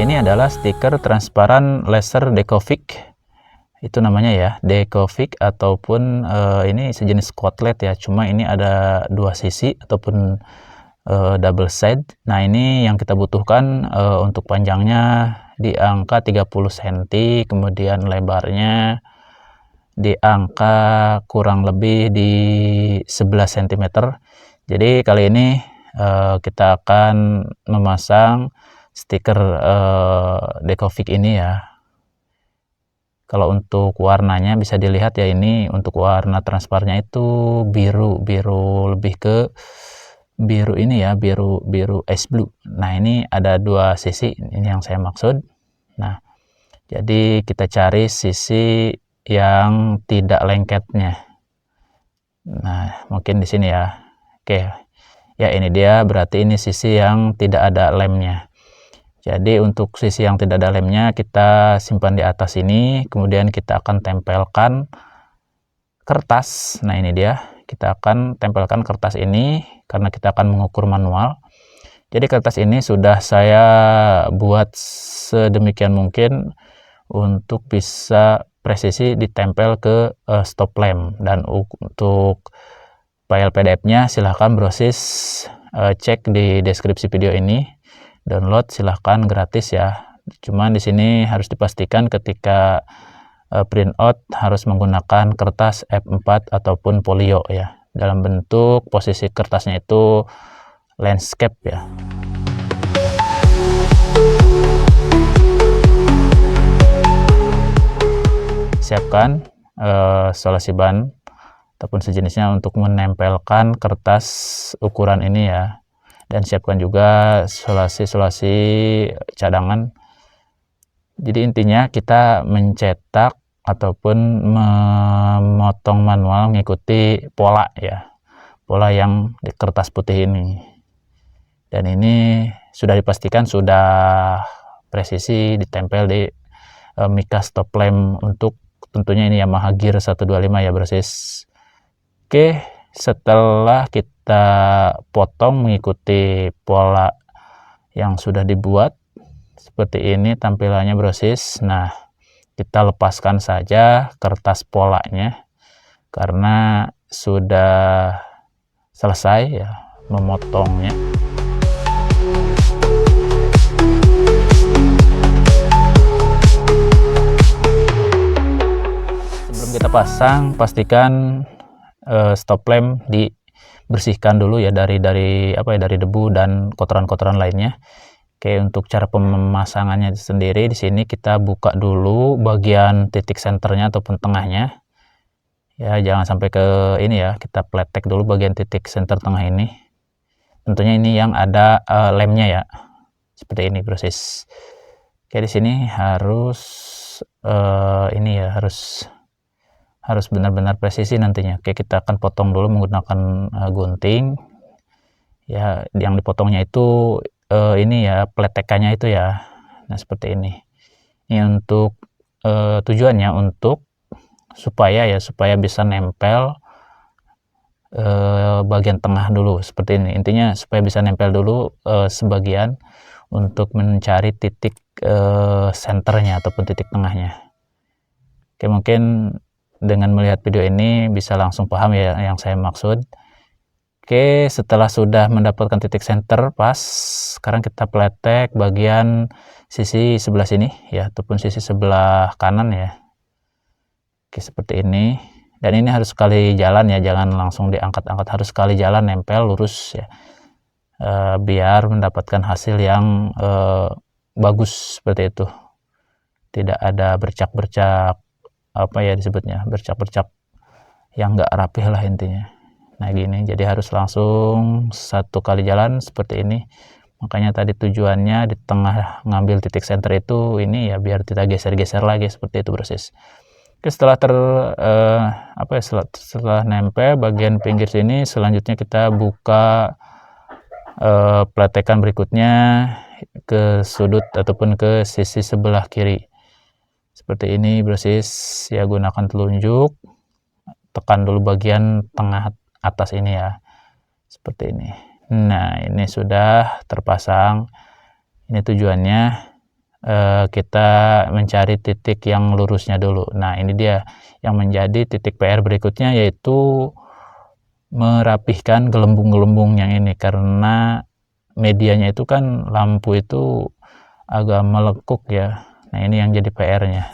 ini adalah stiker transparan laser Decovic, itu namanya ya, Decovic, ataupun ini sejenis Quadlet ya, cuma ini ada dua sisi ataupun double side. Nah, ini yang kita butuhkan untuk panjangnya di angka 30 cm, kemudian lebarnya di angka kurang lebih di 11 cm. Jadi kali ini kita akan memasang stiker Decovic ini ya. Kalau untuk warnanya bisa dilihat ya, ini untuk warna transparannya itu biru lebih ke biru ini ya, biru ice blue. Nah, ini ada dua sisi, ini yang saya maksud. Nah, jadi kita cari sisi yang tidak lengketnya. Nah, mungkin di sini ya. Oke. Ya, ini dia, berarti ini sisi yang tidak ada lemnya. Jadi untuk sisi yang tidak ada lemnya kita simpan di atas ini, kemudian kita akan tempelkan kertas. Nah, ini dia, kita akan tempelkan kertas ini karena kita akan mengukur manual. Jadi kertas ini sudah saya buat sedemikian mungkin untuk bisa presisi ditempel ke stop lamp. Dan untuk file PDF-nya silahkan browse, cek di deskripsi video ini. Download silahkan, gratis ya. Cuman di sini harus dipastikan ketika print out harus menggunakan kertas F4 ataupun folio ya. Dalam bentuk posisi kertasnya itu landscape ya. Siapkan solasi ban ataupun sejenisnya untuk menempelkan kertas ukuran ini ya. Dan siapkan juga solasi cadangan. Jadi intinya kita mencetak ataupun memotong manual mengikuti pola ya, pola yang di kertas putih ini. Dan ini sudah dipastikan sudah presisi ditempel di mica stop lamp, untuk tentunya ini Yamaha Gear 125 ya brosis. Oke, setelah kita potong mengikuti pola yang sudah dibuat seperti ini tampilannya brosis. Nah, kita lepaskan saja kertas polanya karena sudah selesai ya memotongnya. Sebelum kita pasang, pastikan stop lamp dibersihkan dulu ya dari debu dan kotoran-kotoran lainnya. Oke, untuk cara pemasangannya sendiri di sini kita buka dulu bagian titik senternya ataupun tengahnya. Ya, jangan sampai ke ini ya, kita pletek dulu bagian titik senter tengah ini. Tentunya ini yang ada lemnya ya. Seperti ini proses. Oke, di sini harus ini ya, harus benar-benar presisi nantinya. Oke, kita akan potong dulu menggunakan gunting ya. Yang dipotongnya itu ini ya, pletekannya itu ya. Nah, seperti ini. Ini untuk tujuannya untuk supaya bisa nempel bagian tengah dulu seperti ini. Intinya supaya bisa nempel dulu sebagian untuk mencari titik senternya ataupun titik tengahnya. Oke, mungkin dengan melihat video ini bisa langsung paham ya yang saya maksud. Oke, setelah sudah mendapatkan titik center pas, sekarang kita pletek bagian sisi sebelah sini ya, ataupun sisi sebelah kanan ya. Oke, seperti ini. Dan ini harus sekali jalan ya, jangan langsung diangkat-angkat, harus sekali jalan nempel lurus ya, biar mendapatkan hasil yang bagus seperti itu. Tidak ada bercak-bercak apa ya disebutnya, bercak-bercak yang enggak rapih lah intinya. Nah, gini, jadi harus langsung satu kali jalan seperti ini. Makanya tadi tujuannya di tengah ngambil titik center itu ini ya, biar kita geser-geser lagi seperti itu proses. Oke, setelah setelah nempel bagian pinggir sini, selanjutnya kita buka pletekan berikutnya ke sudut ataupun ke sisi sebelah kiri. Seperti ini brosis ya, gunakan telunjuk, tekan dulu bagian tengah atas ini ya, seperti ini. Nah, ini sudah terpasang. Ini tujuannya kita mencari titik yang lurusnya dulu. Nah, ini dia yang menjadi titik PR berikutnya, yaitu merapihkan gelembung-gelembung yang ini, karena medianya itu kan lampu itu agak melekuk ya. Nah, ini yang jadi PR-nya.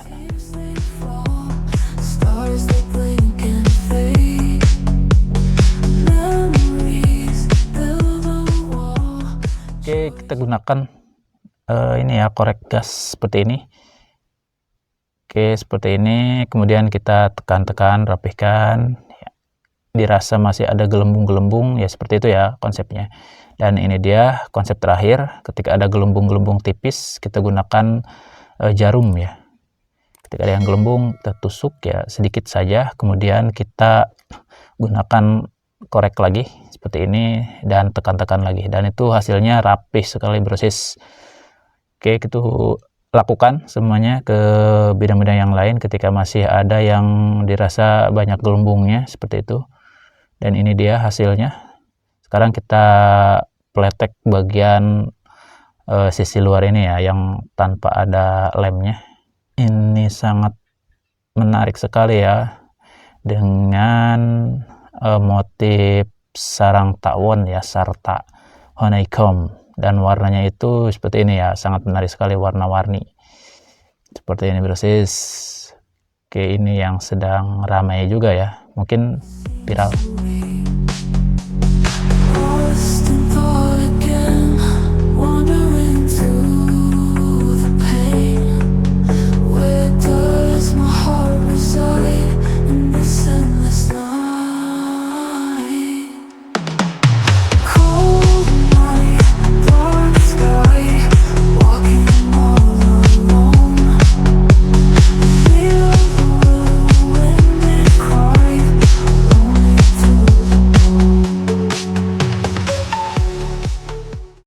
Oke, kita gunakan ini ya, korek gas seperti ini. Oke, seperti ini. Kemudian kita tekan-tekan, rapihkan. Dirasa masih ada gelembung-gelembung, ya seperti itu ya konsepnya. Dan ini dia konsep terakhir, ketika ada gelembung-gelembung tipis, kita gunakan jarum ya. Ketika ada yang gelembung, kita tusuk ya sedikit saja, kemudian kita gunakan korek lagi seperti ini dan tekan-tekan lagi, dan itu hasilnya rapih sekali, brosis. Oke, itu lakukan semuanya ke bidang-bidang yang lain ketika masih ada yang dirasa banyak gelembungnya seperti itu. Dan ini dia hasilnya. Sekarang kita pletek bagian sisi luar ini ya, yang tanpa ada lemnya. Ini sangat menarik sekali ya, dengan motif sarang tawon ya, sarta honeycomb, dan warnanya itu seperti ini ya, sangat menarik sekali, warna-warni seperti ini, brosis. Oke, ini yang sedang ramai juga ya, mungkin viral.